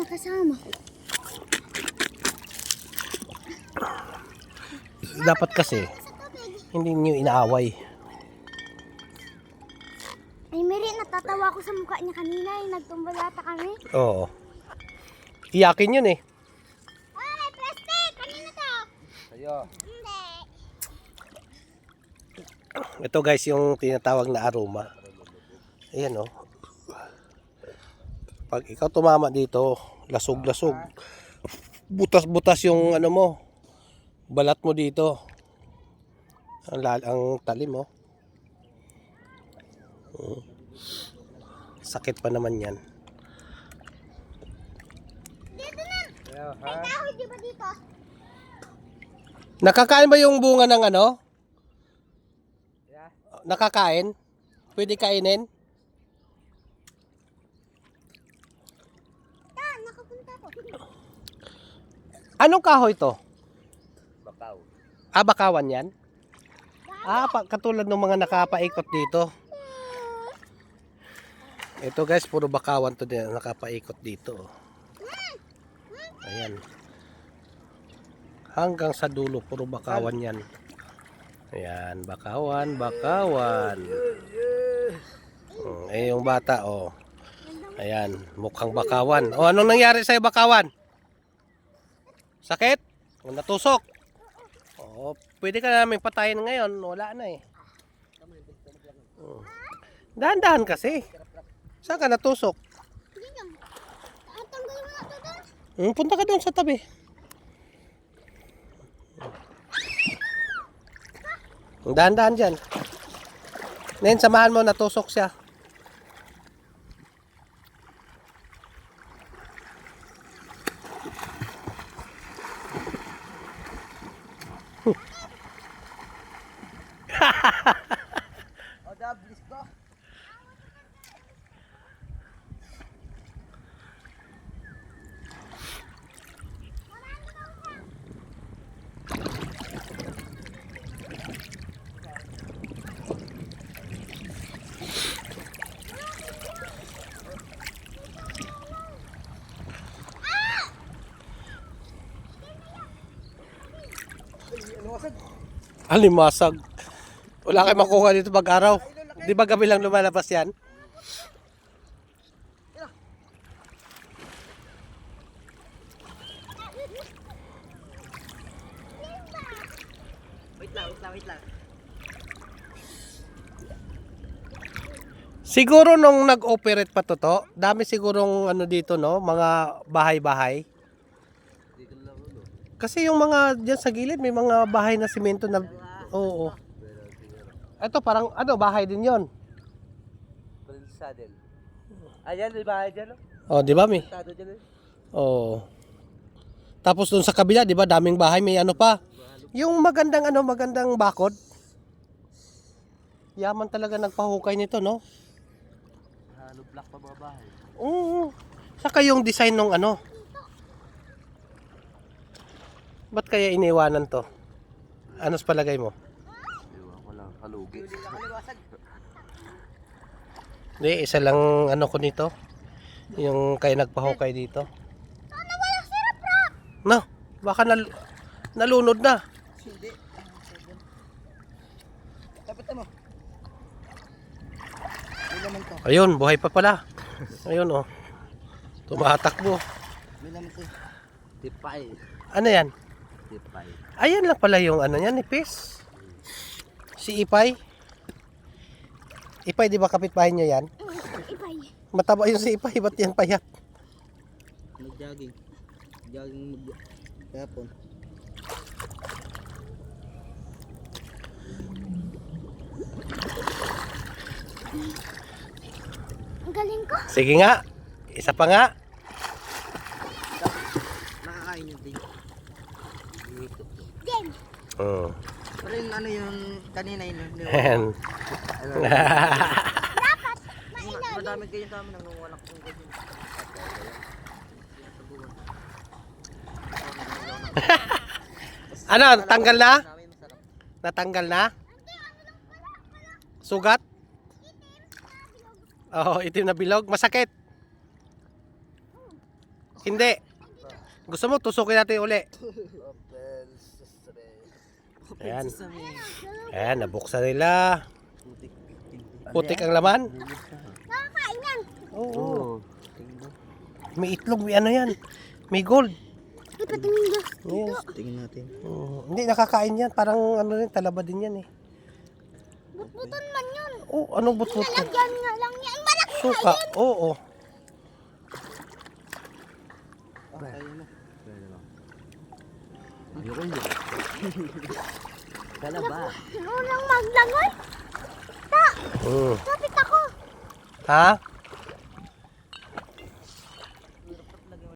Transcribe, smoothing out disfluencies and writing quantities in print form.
nakasama. Dapat kasi, hindi niyo inaaway. Ay, Mary, natatawa ko sa mukha niya kanina. Nagtumbal yata kami. Oo. Iyakin yun eh. Oh, may plastic! Kanina to? Ayo. Hindi. Ito guys, yung tinatawag na aroma. Ayan oh. Pag ikaw tumama dito, lasog-lasog. Butas-butas yung ano mo. Balat mo dito. Ang talim oh. Sakit pa naman yan. Dito na! May kahoy, di ba dito? Nakakain ba yung bunga ng ano? Nakakain? Pwede kainin? Nakapunta ko. Anong kahoy to? Bakaw. Bakawan yan? Katulad ng mga nakapaikot dito. Ito guys, puro bakawan to din nakapaikot dito. Ayan. Hanggang sa dulo, puro bakawan yan. Ayan, bakawan. Yung bata, oh. Ayan, mukhang bakawan. Oh, anong nangyari sa'yo, bakawan? Sakit? Natusok? Oh, pwede ka namin patayin ngayon. Wala na eh. Dahan-dahan kasi. Saan ka natusok? Hindi lang. Tanggalin mo na ito doon. Punta ka doon sa tabi. Dahan-dahan dyan. Ngayon, samahan mo, natusok siya. O, dablis ko. Alimasag. Wala kayo makuha dito pag-araw. Di ba gabi lang lumalabas yan? Wait lang. Siguro nung nag-operate pa to, dami sigurong ano dito, no? Mga bahay-bahay. Kasi yung mga dyan sa gilid, may mga bahay na simento na... Oo. Ito parang, bahay din yon. Saddle. Ayan, di ba? Ayan, Oh, di ba, Mi? Tado dyan. Oo. Tapos doon sa kabila, di ba, daming bahay, may ano pa. Yung magandang bakod. Yaman talaga nagpahukay nito, no? Halo block pa mga bahay. Oo. Saka yung design ng ano. Ba't kaya iniwanan to? Ano sa palagay mo? Ewan ko lang, kalugi. Hindi, isa lang ano ko nito. Yung kaya nagpahukay dito. Sana wala sirap, Rob! No, baka nalunod na. Hindi. Dapat mo. May naman to. Ayun, buhay pa pala. Ayun oh. Tumatakbo. May naman to. Tipay. Ano yan? Tipay. Ayan lang pala yung ano yan, ipis. Si Ipay. Ipay, di ba kapitbahay nyo yan? Ipay. Mataba yung si Ipay, ba't yan payat? Nag-jogging. Jogging kapon. Ang galing ko. Sige nga, isa pa nga. Nakakain yung ting. Game. Oh. Pero yung ano yung kanina yun. Ayan. Dapat mainam. Madami kayo sa amin nang walang kung ganyan. Ano, tanggal na? Namin masarap. Natanggal na? Sugat? Oo, itim na bilog. Masakit. Hindi. Gusto mo, tusukin natin uli. Ayan. Ayan, nabuksan nila. Putik ang laman. Nakakain yan. Oo. May itlog, may ano yan. May gold. Ay, patingin Diyos. Yes. Tingin natin. Hindi, nakakain yan. Parang ano rin, talaba din yan eh. Butbuton man yun. Oh, anong butbut? Nalagyan nga lang yan. Malaki Suka. Oo. Tayo na. Ayoko yun. Kalaba. Unang maglangoy. Ta, Mm. kapit ako. Ha?